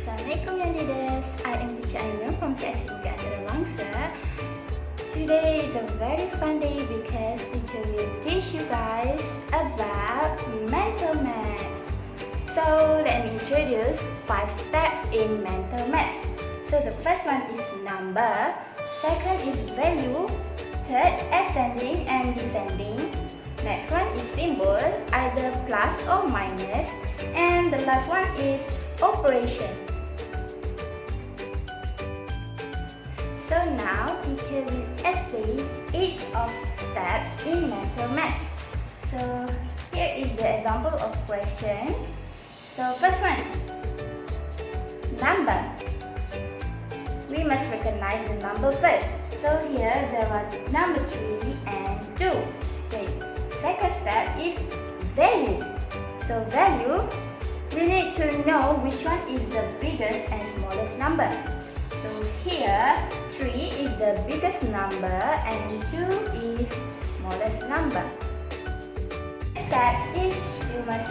Assalamualaikum young leaders. I am teacher Ainun from section Antara Bangsa. Today is a very fun day because teacher will teach you guys about mental math. So let me introduce 5 steps in mental math. So the first one is number, second is value, third ascending and descending. Next one is symbol, either plus or minus, and the last one is operation. So now teacher will explain each of steps in mental math. So here is the example of question. So first one, number. We must recognize the number first. So here there are number 3 and 2. Okay. Second step is value. So value, we need to know which one is the biggest and smallest number. So here 3 is the biggest number and 2 is smallest number. Next step is you must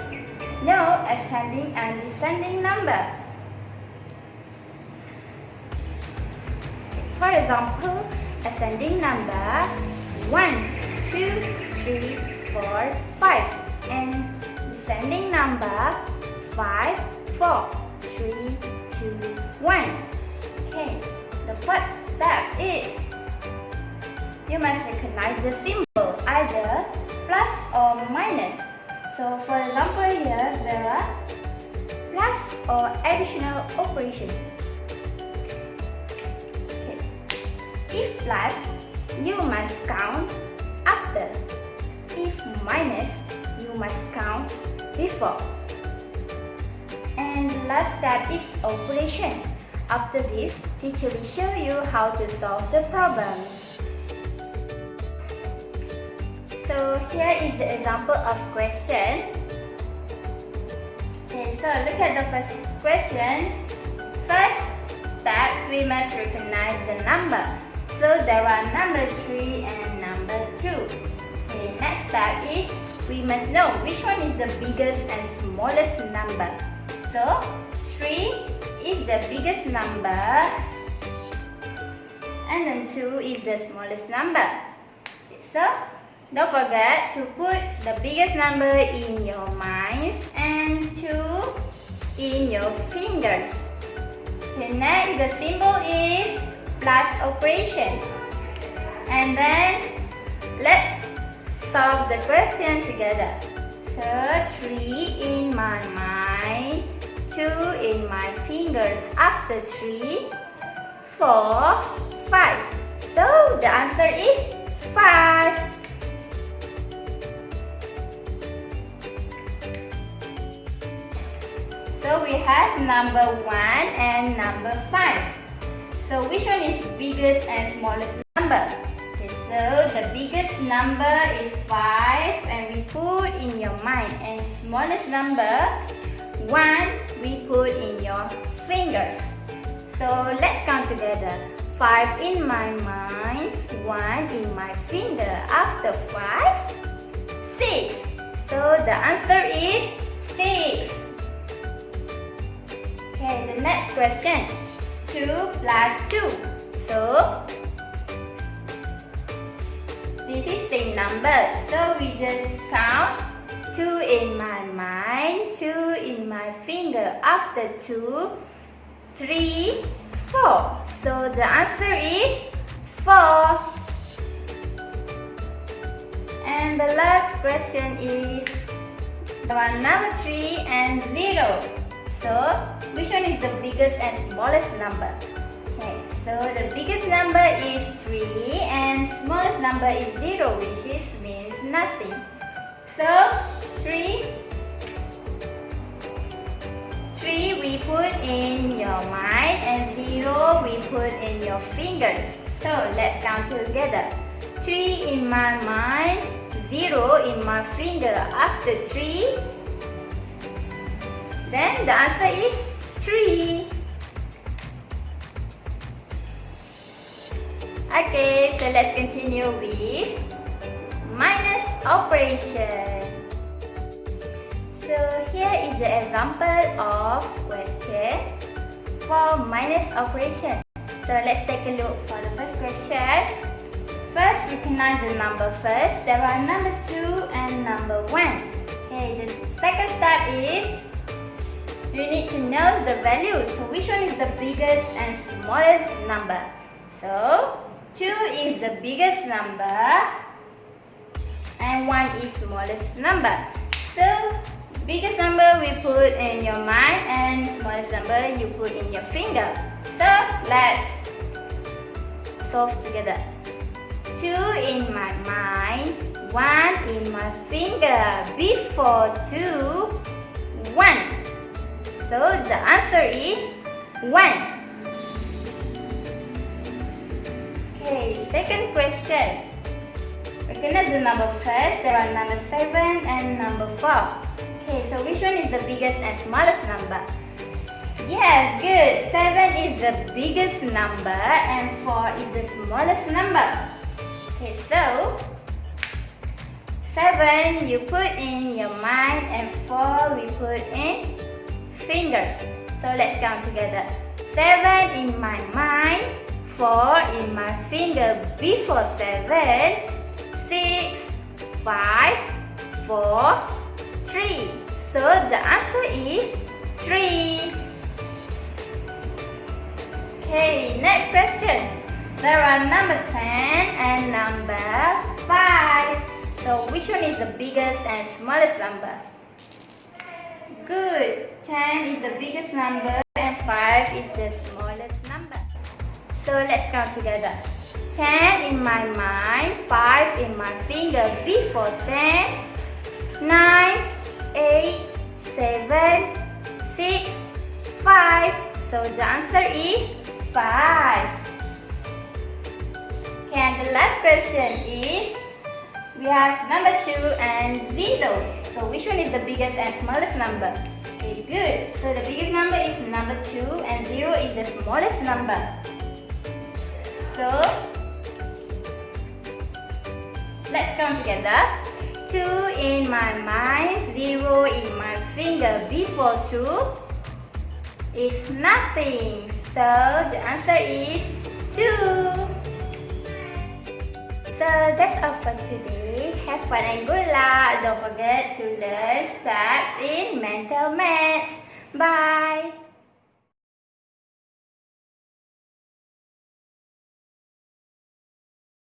know ascending and descending number. For example, ascending number 1, 2, 3, 4, 5, and descending number 5, 4, 3, 2, 1. Okay, the first step is you must recognize the symbol, either plus or minus. So for example here, there are plus or additional operation. Okay. If plus, you must count after. If minus, you must count before. And the last step is operation. After this, teacher will show you how to solve the problem. So here is the example of question. Okay, so look at the first question. First step, we must recognize the number. So there are number 3 and number 2. Okay, next step is we must know which one is the biggest and smallest number. So 3 is the biggest number and then 2 is the smallest number. Okay, so don't forget to put the biggest number in your minds and 2 in your fingers. Okay, next the symbol is plus operation. And then let's solve the question together. So 3 in my mind, 2 in my fingers. After 3, 4, 5. So the answer is 5. So we have number 1 and number 5. So which one is biggest and smallest number? Okay, so the biggest number is 5 and we put in your mind, and smallest number 1 we put in your fingers. So let's count together. 5 in my mind, 1 in my finger. After 5, 6. So the answer is 6. Okay, the next question. 2 plus 2. So this is same number. So we just count 2 in my mind, 2 in my finger. After 2, 3, 4. So the answer is 4. And the last question is the one number 3 and 0. So which one is the biggest and smallest number? Okay, so the biggest number is 3 and smallest number is 0, which means nothing. So 3 we put in your mind and 0 we put in your fingers. So let's count together. 3 in my mind, 0 in my finger. After 3, then the answer is 3. Okay, so let's continue with minus operation. So here is the example of question. for minus operation. So let's take a look for the first question. First, recognize the number first. There are number 2 and number 1. Okay, the second step is you need to know the value. So which one is the biggest and smallest number? So 2 is the biggest number and 1 is smallest number. So biggest number we put in your mind and smallest number you put in your finger. So let's solve together. 2 in my mind, 1 in my finger. Before 2, 1. So the answer is 1. Okay, second question. Recognize the number first. There are number 7 and number 4. Okay, so which one is the biggest and smallest number? Yes, good. 7 is the biggest number and 4 is the smallest number. Okay, so 7 you put in your mind and 4 we put in fingers. So let's count together. 7 in my mind, 4 in my finger. Before 7, 6, 5, 4, 3. So the answer is 3. Okay, next question. There are number 10 and number 5. So which one is the biggest and smallest number? Good. 10 is the biggest number and 5 is the smallest number. So let's count together. 10 in my mind, 5 in my finger. Before 10, 9, 8, 7, 6, 5. So the answer is 5. Okay, and the last question is, we have number 2 and 0. So which one is the biggest and smallest number? Okay, good. So the biggest number is number 2 and 0 is the smallest number. So let's count together. 2 in my mind, 0 in my finger. Before 2 is nothing. So the answer is 2. So that's all for today. Have fun and good luck. Don't forget to learn steps in mental maths. Bye.